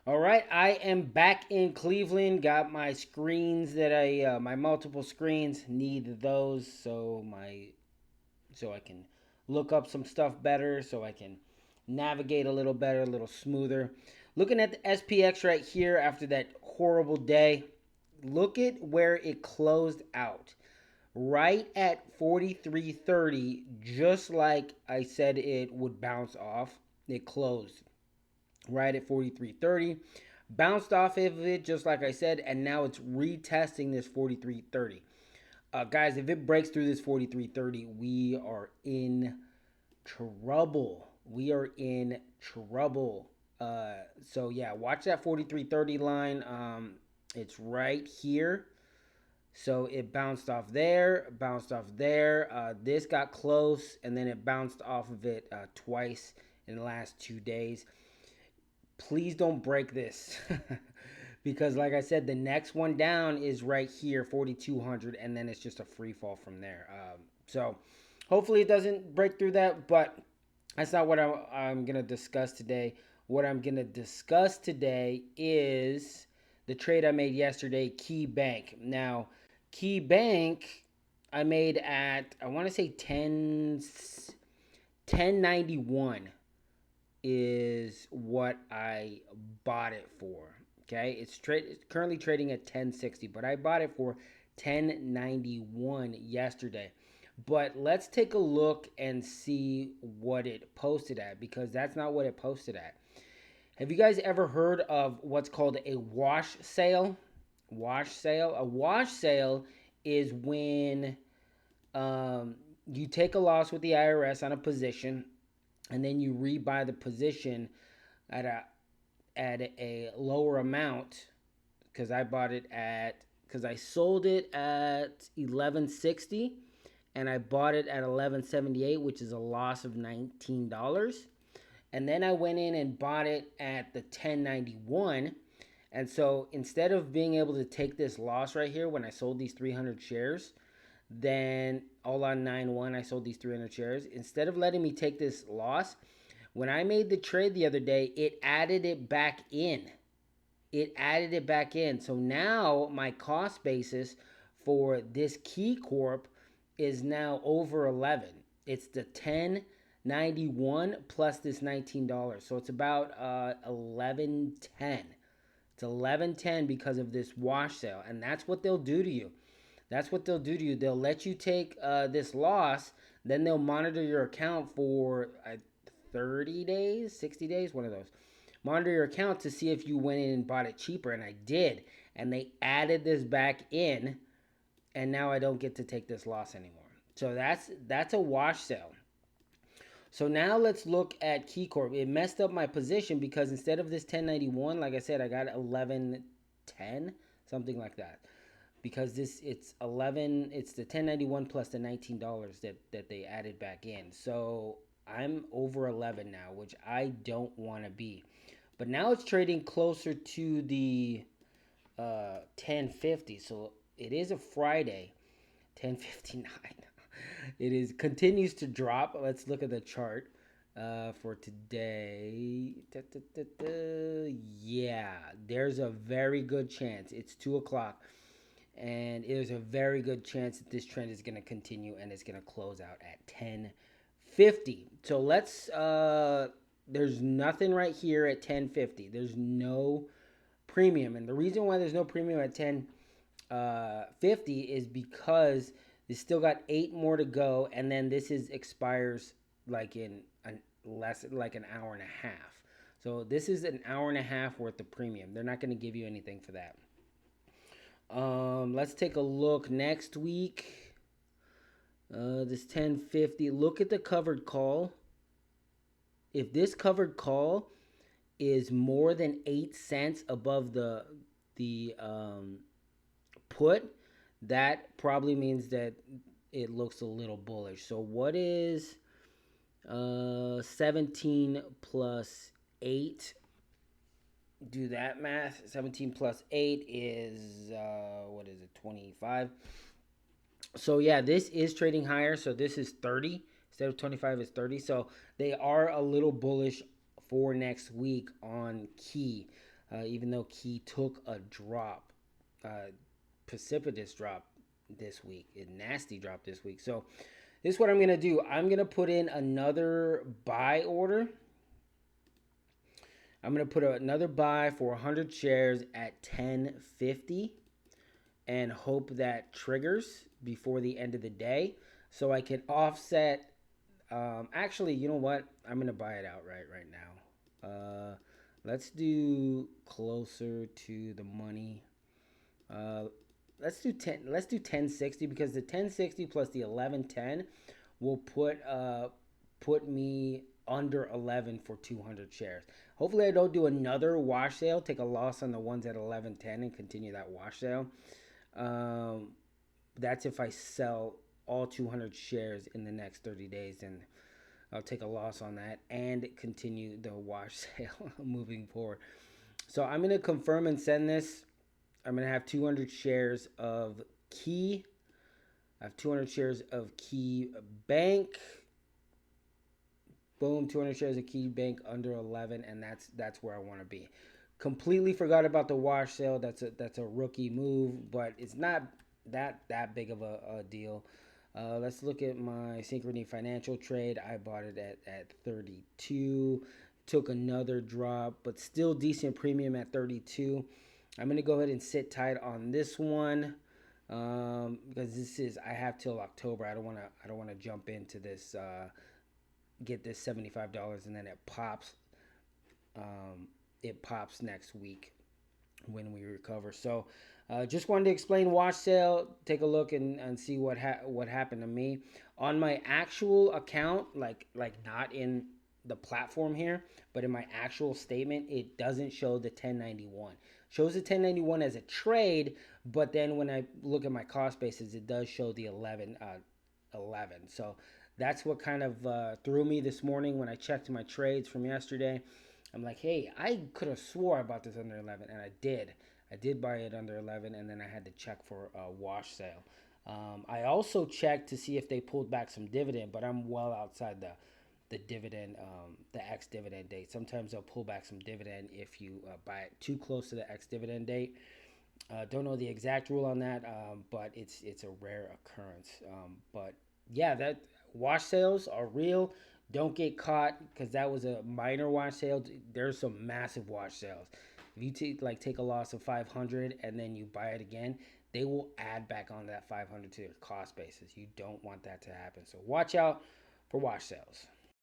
All right, I am back in Cleveland. Got my screens that my multiple screens need those so I can look up some stuff better, so I can navigate a little better, a little smoother. Looking at the SPX right here after that horrible day, look at where it closed out. Right at 43.30, just like I said it would bounce off. It closed right at 43.30. Bounced off of it, just like I said, and now it's retesting this 43.30. Guys, if it breaks through this 43.30, we are in trouble. We are in trouble. So yeah, watch that 43.30 line. It's right here. So it bounced off there, bounced off there. This got close, and then it bounced off of it twice in the last 2 days. Please don't break this. Because like I said, the next one down is right here, 4200, and then it's just a free fall from there. So hopefully it doesn't break through that, but that's not what I'm going to discuss today. What I'm going to discuss today is the trade I made yesterday, Key Bank. Now, Key Bank I made at, I want to say 1091 is what I bought it for. Okay, it's currently trading at 1060, but I bought it for 1091 yesterday. But let's take a look and see what it posted at, because that's not what it posted at. Have you guys ever heard of what's called a wash sale? Wash sale. A wash sale is when you take a loss with the IRS on a position, and then you rebuy the position at a lower amount, because I bought it at, because I sold it at 1160 and I bought it at 1178, which is a loss of $19. And then I went in and bought it at the 1091. And so instead of being able to take this loss right here when I sold these 300 shares, then all on 9-1 I sold these 300 shares. Instead of letting me take this loss, when I made the trade the other day, it added it back in. It added it back in. So now my cost basis for this Keycorp is now over 11. It's the 1091 plus this $19. So it's about 1110. It's 1110 because of this wash sale. And that's what they'll do to you. That's what they'll do to you. They'll let you take this loss. Then they'll monitor your account for 30 days, 60 days, one of those. Monitor your account to see if you went in and bought it cheaper, and I did. And they added this back in, and now I don't get to take this loss anymore. So that's a wash sale. So now let's look at Keycorp. It messed up my position because instead of this 1091, like I said, I got 1110, something like that. Because it's the 1091 plus the $19 that they added back in. So I'm over 11 now, which I don't want to be. But now it's trading closer to the 1050. So it is a Friday, 1059. It continues to drop. Let's look at the chart for today. Yeah, there's a very good chance. It's 2 o'clock. And there's a very good chance that this trend is going to continue and it's going to close out at 1050. So there's nothing right here at 1050. There's no premium. And the reason why there's no premium at 1050 is because they still got 8 more to go. And then this expires like in like an hour and a half. So this is an hour and a half worth of premium. They're not going to give you anything for that. Let's take a look next week. This 1050. Look at the covered call. If this covered call is more than 8 cents above the put, that probably means that it looks a little bullish. So what is 17 plus 8? Do that math. 17 plus 8 is what is it, 25? So yeah, this is trading higher. So this is 30 instead of 25 is 30. So they are a little bullish for next week on Key. even though Key took a drop, precipitous drop this week, a nasty drop this week. So this is what I'm gonna do. I'm gonna put in another buy order. I'm gonna put another buy for 100 shares at 10.50 and hope that triggers before the end of the day, so I can offset. Actually, you know what? I'm gonna buy it outright right now. Let's do closer to the money. Uh, let's do 10. Let's do 1060 because the 1060 plus the 1110 will put me under 11 for 200 shares. Hopefully, I don't do another wash sale. Take a loss on the ones at 1110 and continue that wash sale. Um, that's if I sell all 200 shares in the next 30 days, and I'll take a loss on that and continue the wash sale moving forward. So I'm going to confirm and send this. I'm going to have 200 shares of Key. I have 200 shares of Key Bank. Boom, 200 shares of Key Bank under 11, and that's where I want to be. Completely forgot about the wash sale. That's a rookie move, but it's not that big of a deal. Let's look at my Synchrony Financial trade. I bought it at 32. Took another drop, but still decent premium at 32. I'm going to go ahead and sit tight on this one because I have till October. I don't want to jump into this, get this $75 and then it pops. It pops next week when we recover. So just wanted to explain wash sale. Take a look and see what happened to me on my actual account, like not in the platform here, but in my actual statement. It doesn't show the 1091. Shows the 1091 as a trade, but then when I look at my cost basis, it does show the 11. So that's what kind of threw me this morning when I checked my trades from yesterday. I'm like, hey, I could have swore I bought this under 11, and I did. I did buy it under 11, and then I had to check for a wash sale. I also checked to see if they pulled back some dividend, but I'm well outside the dividend, the ex dividend date. Sometimes they'll pull back some dividend if you buy it too close to the ex dividend date. Don't know the exact rule on that, but it's a rare occurrence. But yeah, that wash sales are real. Don't get caught because that was a minor wash sale. There's some massive wash sales. If you take a loss of 500 and then you buy it again, they will add back on that 500 to your cost basis. You don't want that to happen. So watch out for wash sales.